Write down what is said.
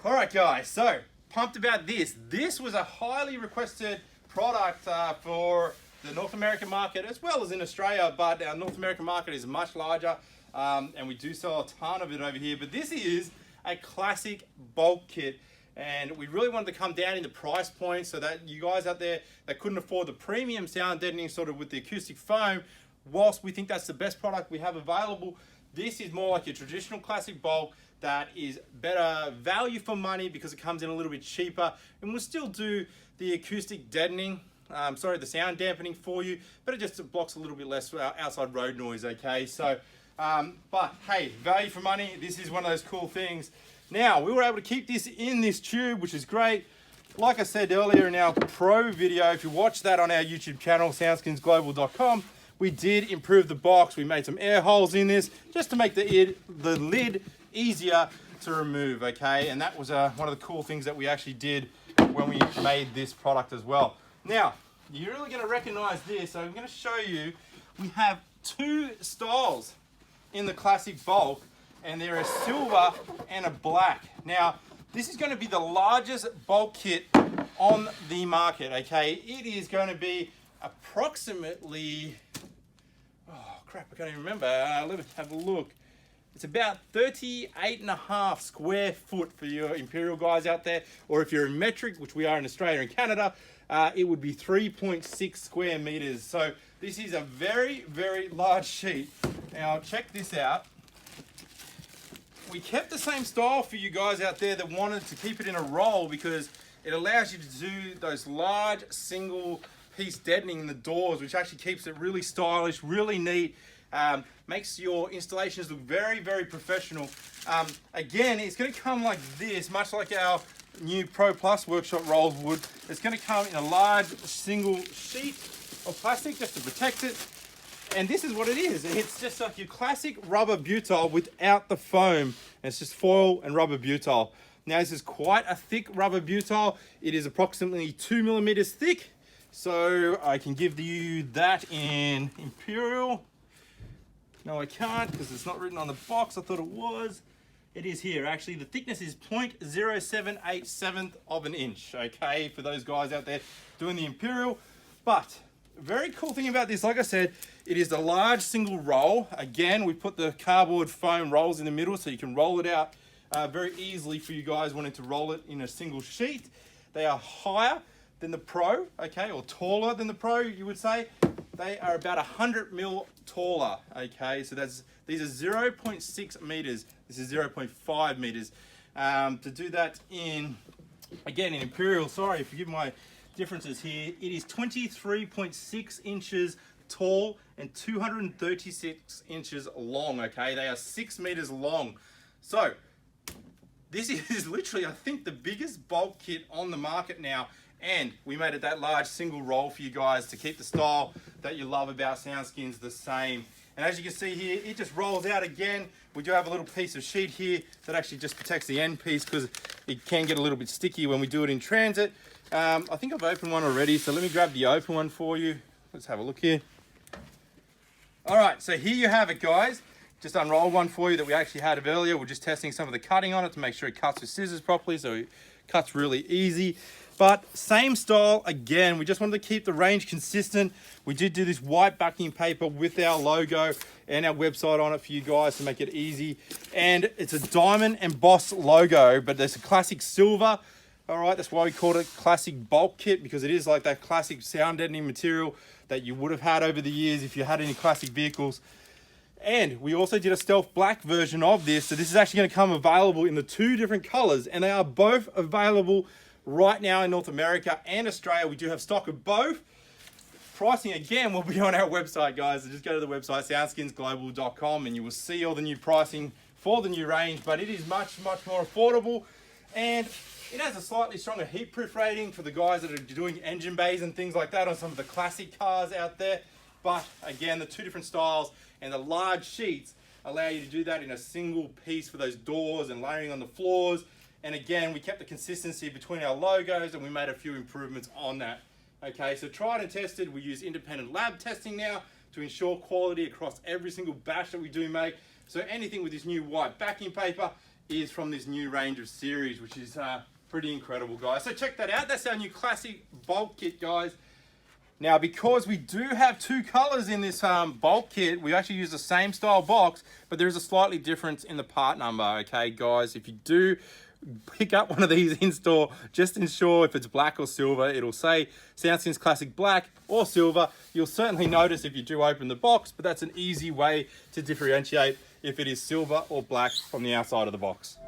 All right, guys, so pumped about this. This was a highly requested product for the North American market as well as in Australia, but our North American market is much larger and we do sell a ton of it over here. But this is a classic bulk kit, and we really wanted to come down in the price point so that you guys out there that couldn't afford the premium sound deadening sort of with the acoustic foam, whilst we think that's the best product we have available, this is more like your traditional classic bulk that is better value for money because it comes in a little bit cheaper, and we'll still do the acoustic deadening, the sound dampening for you, but it just blocks a little bit less outside road noise, okay? So, but hey, value for money, this is one of those cool things. Now, we were able to keep this in this tube, which is great. Like I said earlier in our pro video, if you watch that on our YouTube channel, SoundSkinsGlobal.com, we did improve the box. We made some air holes in this just to make the lid easier to remove, okay? And that was one of the cool things that we actually did when we made this product as well. Now, you're really gonna recognize this. So I'm gonna show you, we have two styles in the classic bulk, and they're a silver and a black. Now, this is gonna be the largest bulk kit on the market, okay? It is gonna be approximately, oh crap, I can't even remember. Let me have a look. It's about 38.5 square foot for your Imperial guys out there, or if you're in metric, which we are in Australia and Canada, it would be 3.6 square meters. So this is a very, very large sheet. Now check this out. We kept the same style for you guys out there that wanted to keep it in a roll because it allows you to do those large single piece deadening in the doors, which actually keeps it really stylish, really neat. Makes your installations look very, very professional. Again, it's going to come like this, much like our new Pro Plus workshop rolls would. It's going to come in a large single sheet of plastic just to protect it. And this is what it is. It's just like your classic rubber butyl without the foam. And it's just foil and rubber butyl. Now, this is quite a thick rubber butyl. It is approximately 2 millimeters thick. So I can give you that in Imperial. No, I can't because it's not written on the box. I thought it was. It is here. Actually, the thickness is 0.0787 of an inch, okay, for those guys out there doing the Imperial. But very cool thing about this, like I said, it is a large single roll. Again, we put the cardboard foam rolls in the middle so you can roll it out very easily for you guys wanting to roll it in a single sheet. They are higher than the Pro, okay, or taller than the Pro, you would say. They are about 100 mil taller, okay? So these are 0.6 meters. This is 0.5 meters. To do that in, again, in Imperial, sorry, forgive my differences here, it is 23.6 inches tall and 236 inches long, okay? They are 6 meters long. So this is literally, I think, the biggest bulk kit on the market now. And we made it that large single roll for you guys to keep the style that you love about SoundSkins the same. And as you can see here, it just rolls out again. We do have a little piece of sheet here that actually just protects the end piece because it can get a little bit sticky when we do it in transit. I think I've opened one already, so let me grab the open one for you. Let's have a look here. All right, so here you have it, guys. Just unrolled one for you that we actually had earlier. We're just testing some of the cutting on it to make sure it cuts with scissors properly, so it cuts really easy. But same style, again, we just wanted to keep the range consistent. We did do this white backing paper with our logo and our website on it for you guys to make it easy. And it's a diamond embossed logo, but there's a classic silver. All right, that's why we called it classic bulk kit, because it is like that classic sound deadening material that you would have had over the years if you had any classic vehicles. And we also did a stealth black version of this. So this is actually going to come available in the two different colors, and they are both available right now in North America and Australia. We do have stock of both. Pricing, again, will be on our website, guys. So just go to the website, SoundSkinsGlobal.com, and you will see all the new pricing for the new range. But it is much, much more affordable. And it has a slightly stronger heat proof rating for the guys that are doing engine bays and things like that on some of the classic cars out there. But again, the two different styles and the large sheets allow you to do that in a single piece for those doors and layering on the floors. And again, we kept the consistency between our logos and we made a few improvements on that. Okay, so tried and tested. We use independent lab testing now to ensure quality across every single batch that we do make. So anything with this new white backing paper is from this new range of series, which is pretty incredible, guys. So check that out. That's our new classic bulk kit, guys. Now, because we do have two colors in this bulk kit, we actually use the same style box, but there is a slightly difference in the part number, okay, guys? If you do pick up one of these in store, just ensure if it's black or silver, it'll say SoundSkins Classic Black or Silver. You'll certainly notice if you do open the box, but that's an easy way to differentiate if it is silver or black from the outside of the box.